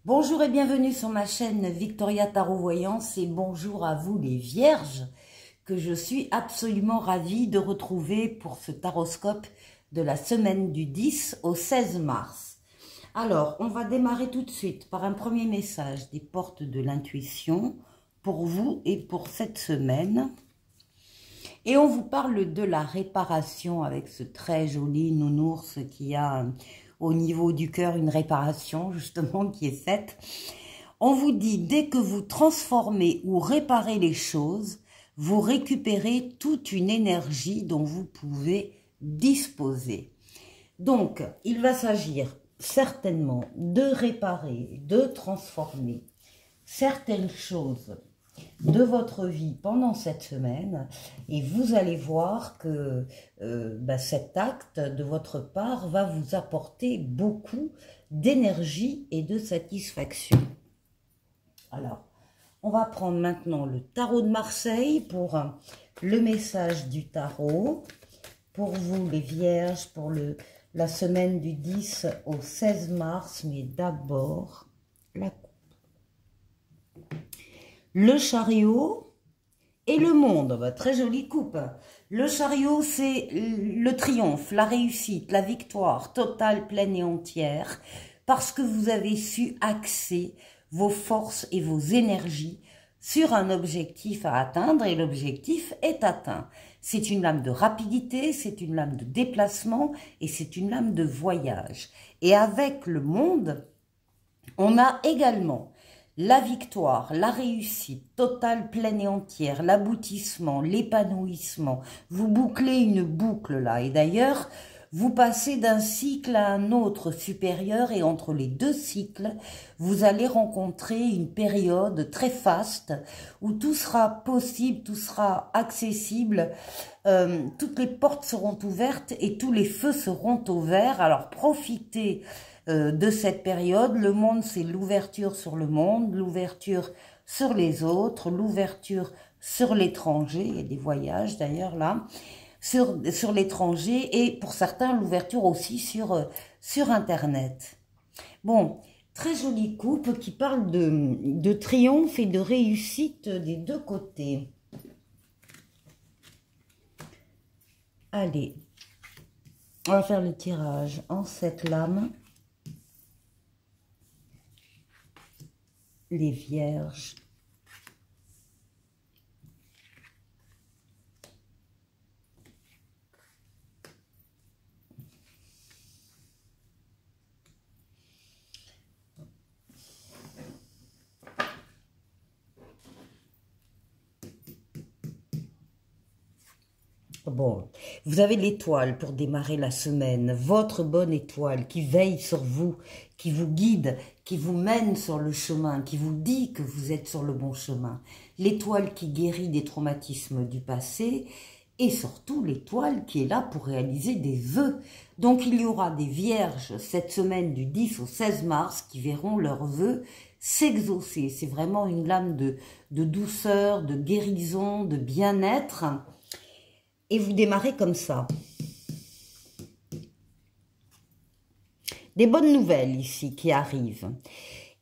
Bonjour et bienvenue sur ma chaîne Victoria Tarot Voyance et bonjour à vous les vierges que je suis absolument ravie de retrouver pour ce taroscope de la semaine du 10 au 16 mars. Alors, on va démarrer tout de suite par un premier message des portes de l'intuition pour vous et pour cette semaine. Et on vous parle de la réparation avec ce très joli nounours qui a au niveau du cœur une réparation justement qui est faite. On vous dit dès que vous transformez ou réparez les choses, vous récupérez toute une énergie dont vous pouvez disposer. Donc, il va s'agir certainement de réparer, de transformer certaines choses de votre vie pendant cette semaine et vous allez voir que cet acte de votre part va vous apporter beaucoup d'énergie et de satisfaction. Alors, on va prendre maintenant le tarot de Marseille pour le message du tarot. Pour vous les vierges, pour la semaine du 10 au 16 mars, mais d'abord la coupe. Le chariot et le monde, très jolie coupe. Le chariot, c'est le triomphe, la réussite, la victoire totale, pleine et entière, parce que vous avez su axer vos forces et vos énergies sur un objectif à atteindre, et l'objectif est atteint. C'est une lame de rapidité, c'est une lame de déplacement, et c'est une lame de voyage. Et avec le monde, on a également la victoire, la réussite totale, pleine et entière, l'aboutissement, l'épanouissement. Vous bouclez une boucle là. Et d'ailleurs, vous passez d'un cycle à un autre supérieur. Et entre les deux cycles, vous allez rencontrer une période très faste où tout sera possible, tout sera accessible. Toutes les portes seront ouvertes et tous les feux seront au vert. Alors profitez de cette période. Le monde, c'est l'ouverture sur le monde, l'ouverture sur les autres, l'ouverture sur l'étranger. Il y a des voyages d'ailleurs là, sur l'étranger et pour certains, l'ouverture aussi sur Internet. Bon, très jolie coupe qui parle de triomphe et de réussite des deux côtés. Allez, on va faire le tirage en 7 lames. Les vierges. Bon, vous avez l'étoile pour démarrer la semaine, votre bonne étoile qui veille sur vous, qui vous guide, qui vous mène sur le chemin, qui vous dit que vous êtes sur le bon chemin. L'étoile qui guérit des traumatismes du passé et surtout l'étoile qui est là pour réaliser des vœux. Donc il y aura des vierges cette semaine du 10 au 16 mars qui verront leurs vœux s'exaucer. C'est vraiment une lame de douceur, de guérison, de bien-être. Et vous démarrez comme ça. Des bonnes nouvelles ici qui arrivent.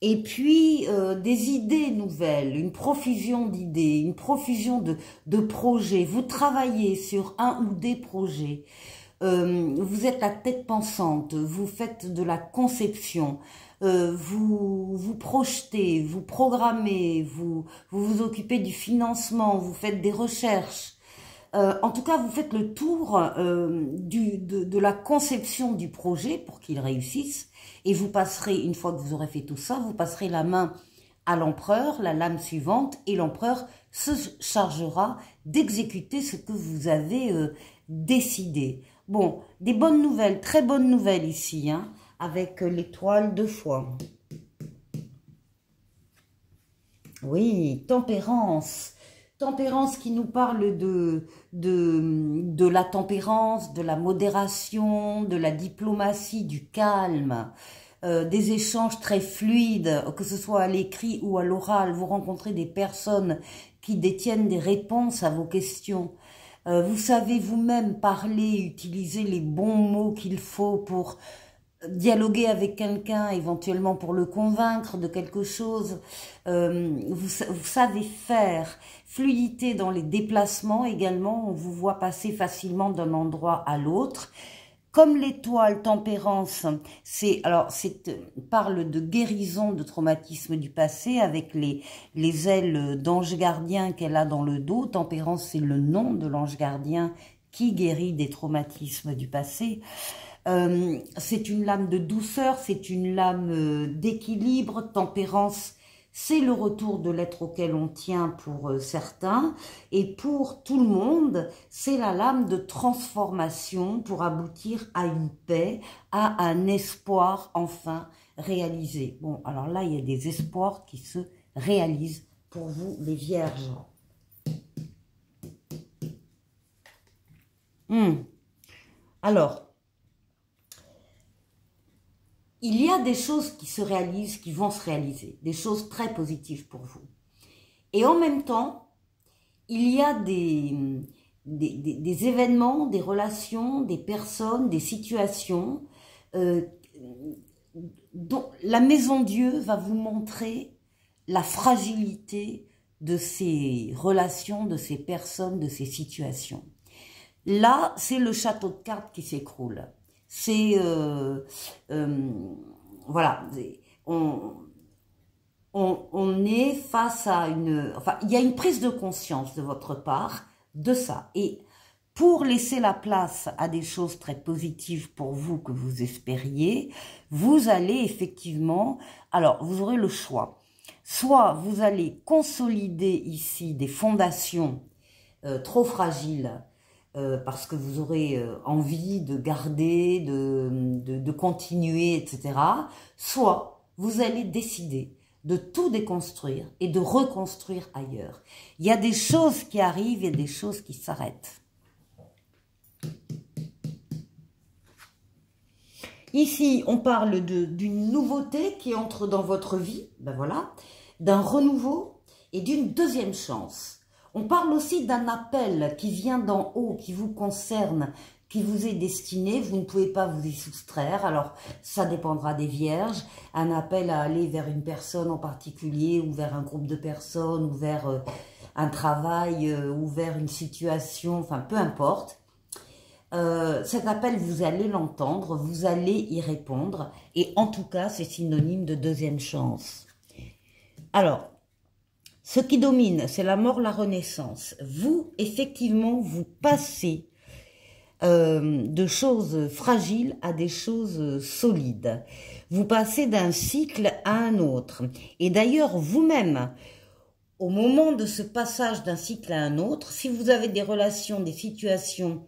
Et puis des idées nouvelles, une profusion d'idées, une profusion de projets. Vous travaillez sur un ou des projets. Vous êtes la tête pensante, vous faites de la conception. Vous projetez, vous programmez, vous occupez du financement, vous faites des recherches. En tout cas, vous faites le tour de la conception du projet pour qu'il réussisse. Et vous passerez, une fois que vous aurez fait tout ça, vous passerez la main à l'empereur, la lame suivante, et l'empereur se chargera d'exécuter ce que vous avez décidé. Bon, des bonnes nouvelles, très bonnes nouvelles ici, hein, avec l'étoile 2 fois. Oui, tempérance. Tempérance qui nous parle de la tempérance, de la modération, de la diplomatie, du calme, des échanges très fluides, que ce soit à l'écrit ou à l'oral. Vous rencontrez des personnes qui détiennent des réponses à vos questions. Vous savez vous-même parler, utiliser les bons mots qu'il faut pour dialoguer avec quelqu'un, éventuellement pour le convaincre de quelque chose. Vous savez faire. Fluidité dans les déplacements également. On vous voit passer facilement d'un endroit à l'autre. Comme l'étoile tempérance, parle de guérison de traumatisme du passé avec les ailes d'ange gardien qu'elle a dans le dos. Tempérance, c'est le nom de l'ange gardien qui guérit des traumatismes du passé. C'est une lame de douceur, c'est une lame d'équilibre. Tempérance, c'est le retour de l'être auquel on tient pour certains. Et pour tout le monde, c'est la lame de transformation pour aboutir à une paix, à un espoir enfin réalisé. Bon, alors là, il y a des espoirs qui se réalisent pour vous, les vierges. Alors, il y a des choses qui se réalisent, qui vont se réaliser, des choses très positives pour vous. Et en même temps, il y a des événements, des relations, des personnes, des situations dont la Maison Dieu va vous montrer la fragilité de ces relations, de ces personnes, de ces situations. Là, c'est le château de cartes qui s'écroule. C'est voilà, on est face à il y a une prise de conscience de votre part de ça. Et pour laisser la place à des choses très positives pour vous que vous espériez, vous allez effectivement, alors vous aurez le choix. Soit vous allez consolider ici des fondations trop fragiles, parce que vous aurez envie de garder, de continuer, etc. Soit vous allez décider de tout déconstruire et de reconstruire ailleurs. Il y a des choses qui arrivent et des choses qui s'arrêtent. Ici, on parle d'une nouveauté qui entre dans votre vie, ben voilà, d'un renouveau et d'une deuxième chance. On parle aussi d'un appel qui vient d'en haut, qui vous concerne, qui vous est destiné. Vous ne pouvez pas vous y soustraire. Alors, ça dépendra des vierges. Un appel à aller vers une personne en particulier, ou vers un groupe de personnes, ou vers un travail, ou vers une situation, enfin, peu importe. Cet appel, vous allez l'entendre, vous allez y répondre. Et en tout cas, c'est synonyme de deuxième chance. Alors, ce qui domine, c'est la mort, la renaissance. Vous, effectivement, vous passez de choses fragiles à des choses solides. Vous passez d'un cycle à un autre. Et d'ailleurs, vous-même, au moment de ce passage d'un cycle à un autre, si vous avez des relations, des situations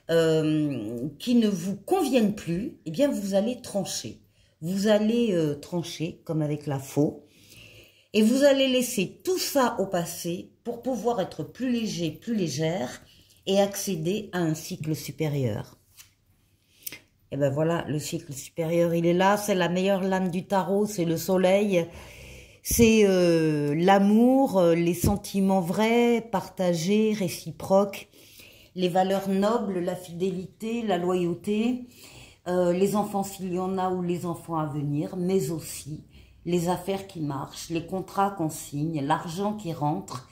qui ne vous conviennent plus, eh bien, vous allez trancher. Vous allez trancher, comme avec la faux. Et vous allez laisser tout ça au passé pour pouvoir être plus léger, plus légère et accéder à un cycle supérieur. Et ben voilà, le cycle supérieur, il est là, c'est la meilleure lame du tarot, c'est le soleil. C'est l'amour, les sentiments vrais, partagés, réciproques, les valeurs nobles, la fidélité, la loyauté, les enfants s'il y en a ou les enfants à venir, mais aussi les affaires qui marchent, les contrats qu'on signe, l'argent qui rentre,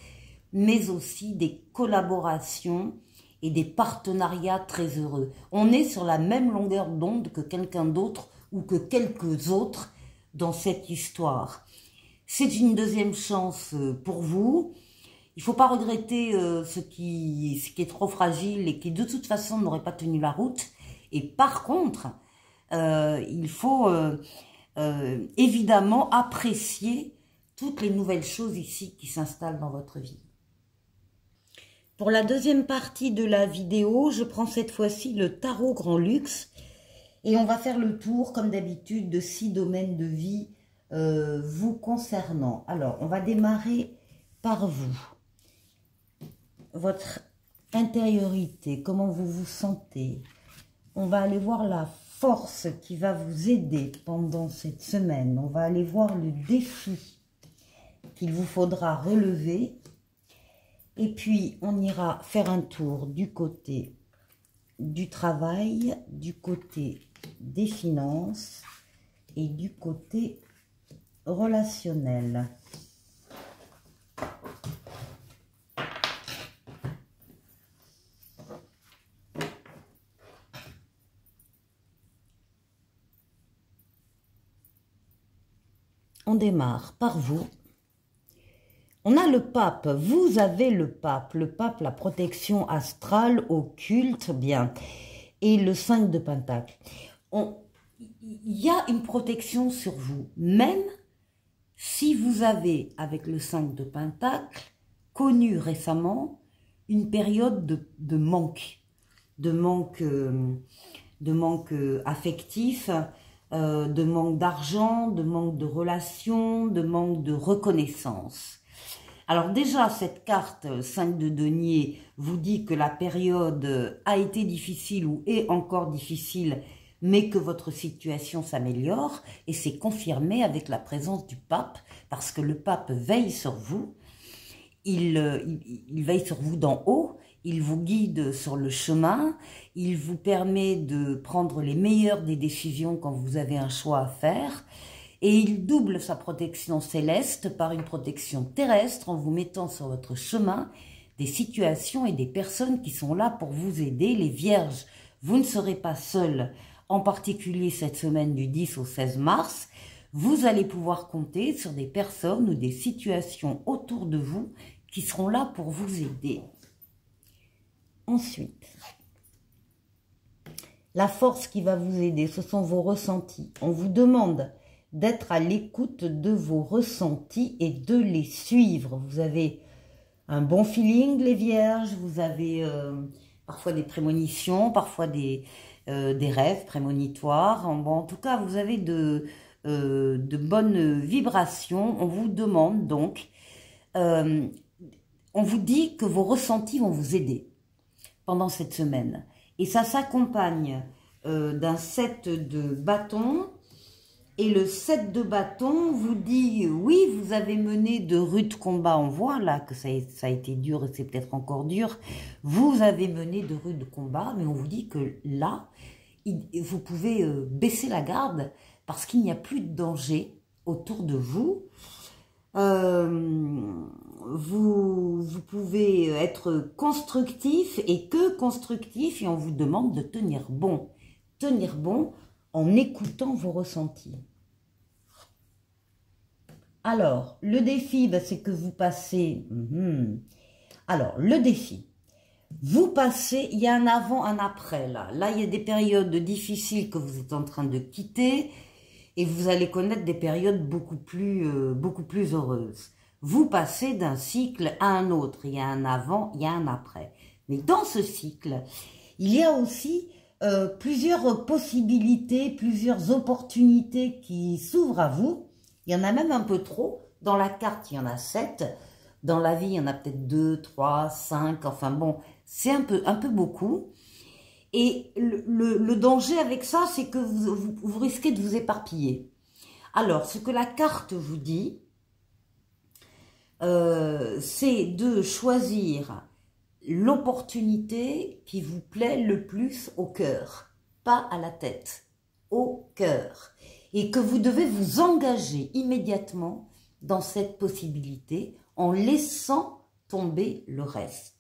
mais aussi des collaborations et des partenariats très heureux. On est sur la même longueur d'onde que quelqu'un d'autre ou que quelques autres dans cette histoire. C'est une deuxième chance pour vous. Il ne faut pas regretter ce qui est trop fragile et qui de toute façon n'aurait pas tenu la route. Et par contre, il faut évidemment apprécier toutes les nouvelles choses ici qui s'installent dans votre vie. Pour la deuxième partie de la vidéo, je prends cette fois-ci le tarot Grand Luxe et on va faire le tour, comme d'habitude, de 6 domaines de vie vous concernant. Alors, on va démarrer par vous. Votre intériorité, comment vous vous sentez. On va aller voir la force qui va vous aider pendant cette semaine. On va aller voir le défi qu'il vous faudra relever. Et puis, on ira faire un tour du côté du travail, du côté des finances et du côté relationnel. On démarre par vous. On a le pape, vous avez le pape, la protection astrale, occulte, bien, et le 5 de Pentacle. Il y a une protection sur vous, même si vous avez, avec le 5 de Pentacle, connu récemment une période de manque affectif, de manque d'argent, de manque de relations, de manque de reconnaissance. Alors déjà, cette carte 5 de denier vous dit que la période a été difficile ou est encore difficile, mais que votre situation s'améliore, et c'est confirmé avec la présence du pape, parce que le pape veille sur vous, il veille sur vous d'en haut, il vous guide sur le chemin, il vous permet de prendre les meilleures des décisions quand vous avez un choix à faire, et il double sa protection céleste par une protection terrestre en vous mettant sur votre chemin des situations et des personnes qui sont là pour vous aider. Les vierges, vous ne serez pas seuls, en particulier cette semaine du 10 au 16 mars. Vous allez pouvoir compter sur des personnes ou des situations autour de vous qui seront là pour vous aider. Ensuite, la force qui va vous aider, ce sont vos ressentis. On vous demande d'être à l'écoute de vos ressentis et de les suivre. Vous avez un bon feeling, les vierges, vous avez parfois des prémonitions, parfois des rêves prémonitoires. En tout cas, vous avez de bonnes vibrations. On vous demande donc, on vous dit que vos ressentis vont vous aider pendant cette semaine. Et ça s'accompagne d'un 7 de bâton. Et le 7 de bâton vous dit, oui, vous avez mené de rudes combats, on voit là que ça a été dur et c'est peut-être encore dur. Vous avez mené de rudes combats, mais on vous dit que là, vous pouvez baisser la garde parce qu'il n'y a plus de danger autour de vous. Vous pouvez être constructif et que constructif, et on vous demande de tenir bon. Tenir bon en écoutant vos ressentis. Alors, le défi, c'est que vous passez... Alors, le défi, vous passez, il y a un avant, un après, là. Là, il y a des périodes difficiles que vous êtes en train de quitter et vous allez connaître des périodes beaucoup plus heureuses. Vous passez d'un cycle à un autre. Il y a un avant, il y a un après. Mais dans ce cycle, il y a aussi... plusieurs possibilités, plusieurs opportunités qui s'ouvrent à vous. Il y en a même un peu trop. Dans la carte, il y en a 7. Dans la vie, il y en a peut-être 2, 3, 5. Enfin bon, c'est un peu beaucoup. Et le danger avec ça, c'est que vous risquez de vous éparpiller. Alors, ce que la carte vous dit, c'est de choisir l'opportunité qui vous plaît le plus au cœur, pas à la tête, au cœur. Et que vous devez vous engager immédiatement dans cette possibilité en laissant tomber le reste.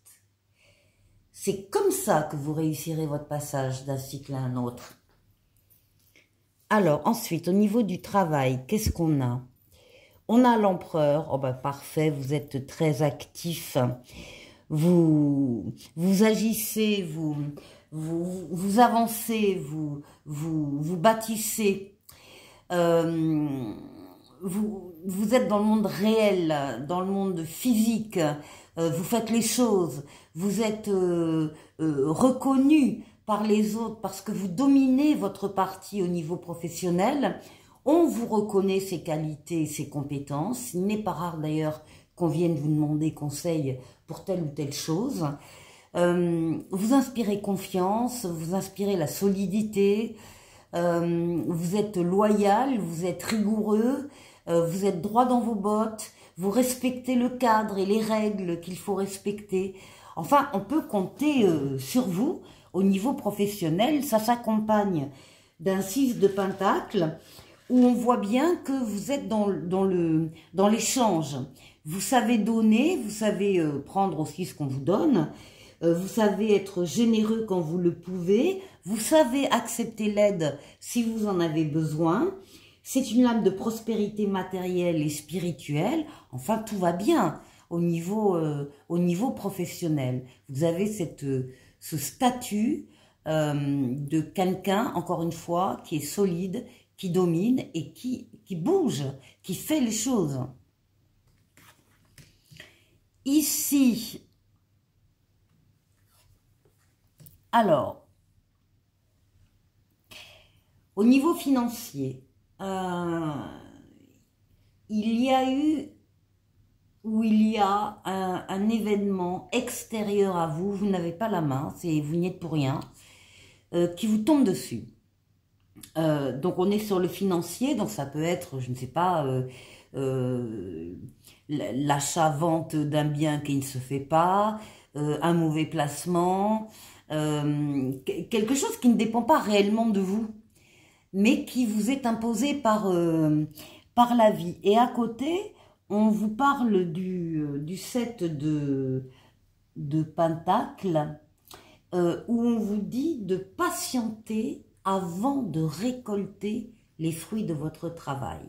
C'est comme ça que vous réussirez votre passage d'un cycle à un autre. Alors, ensuite, au niveau du travail, qu'est-ce qu'on a? On a l'empereur. Oh ben parfait, vous êtes très actif. Vous agissez, vous avancez, vous bâtissez, vous êtes dans le monde réel, dans le monde physique, vous faites les choses, vous êtes reconnu par les autres parce que vous dominez votre partie au niveau professionnel. On vous reconnaît ses qualités, ses compétences. Il n'est pas rare d'ailleurs qu'on vienne vous demander conseil pour telle ou telle chose. Vous inspirez confiance, vous inspirez la solidité, vous êtes loyal, vous êtes rigoureux, vous êtes droit dans vos bottes, vous respectez le cadre et les règles qu'il faut respecter. Enfin, on peut compter sur vous au niveau professionnel. Ça s'accompagne d'un 6 de pentacle, où on voit bien que vous êtes dans l'échange. Vous savez donner, vous savez prendre aussi ce qu'on vous donne, vous savez être généreux quand vous le pouvez, vous savez accepter l'aide si vous en avez besoin. C'est une lame de prospérité matérielle et spirituelle. Enfin, tout va bien au niveau professionnel. Vous avez ce statut de quelqu'un, encore une fois, qui est solide, qui domine et qui bouge, qui fait les choses. Ici, alors, au niveau financier, il y a eu, ou il y a un événement extérieur à vous, vous n'avez pas la main, vous n'y êtes pour rien, qui vous tombe dessus. Donc on est sur le financier, donc ça peut être, je ne sais pas, l'achat-vente d'un bien qui ne se fait pas, un mauvais placement, quelque chose qui ne dépend pas réellement de vous, mais qui vous est imposé par la vie. Et à côté, on vous parle du 7 de Pentacle, où on vous dit de patienter avant de récolter les fruits de votre travail.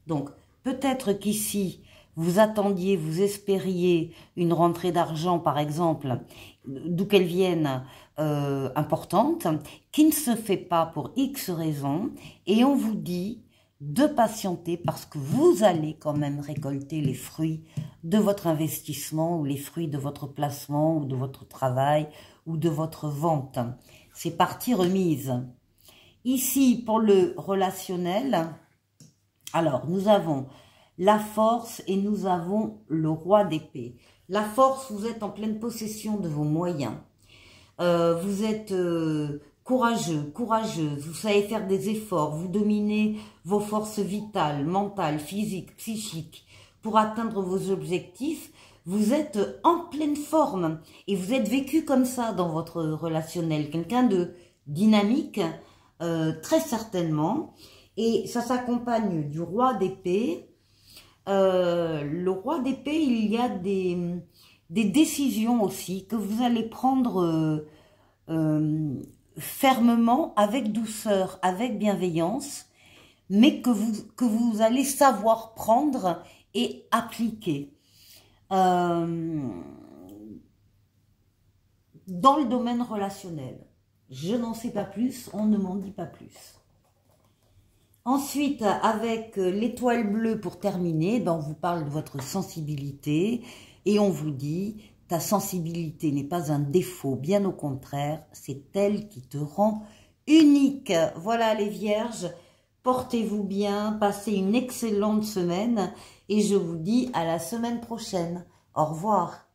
Donc, peut-être qu'ici, vous attendiez, vous espériez une rentrée d'argent, par exemple, d'où qu'elle vienne, importante, qui ne se fait pas pour X raisons, et on vous dit de patienter parce que vous allez quand même récolter les fruits de votre investissement ou les fruits de votre placement ou de votre travail ou de votre vente. C'est partie remise. Ici, pour le relationnel, alors nous avons la force et nous avons le roi d'épée. La force, vous êtes en pleine possession de vos moyens. Vous êtes courageux, courageuse, vous savez faire des efforts, vous dominez vos forces vitales, mentales, physiques, psychiques pour atteindre vos objectifs. Vous êtes en pleine forme et vous êtes vécu comme ça dans votre relationnel. Quelqu'un de dynamique, très certainement. Et ça s'accompagne du roi d'épée. Le roi d'épée, il y a des décisions aussi que vous allez prendre fermement, avec douceur, avec bienveillance, mais que vous allez savoir prendre et appliquer. Dans le domaine relationnel, je n'en sais pas plus, on ne m'en dit pas plus. Ensuite, avec l'étoile bleue pour terminer, ben on vous parle de votre sensibilité et on vous dit, ta sensibilité n'est pas un défaut, bien au contraire, c'est elle qui te rend unique. Voilà les vierges, portez-vous bien, passez une excellente semaine et je vous dis à la semaine prochaine. Au revoir.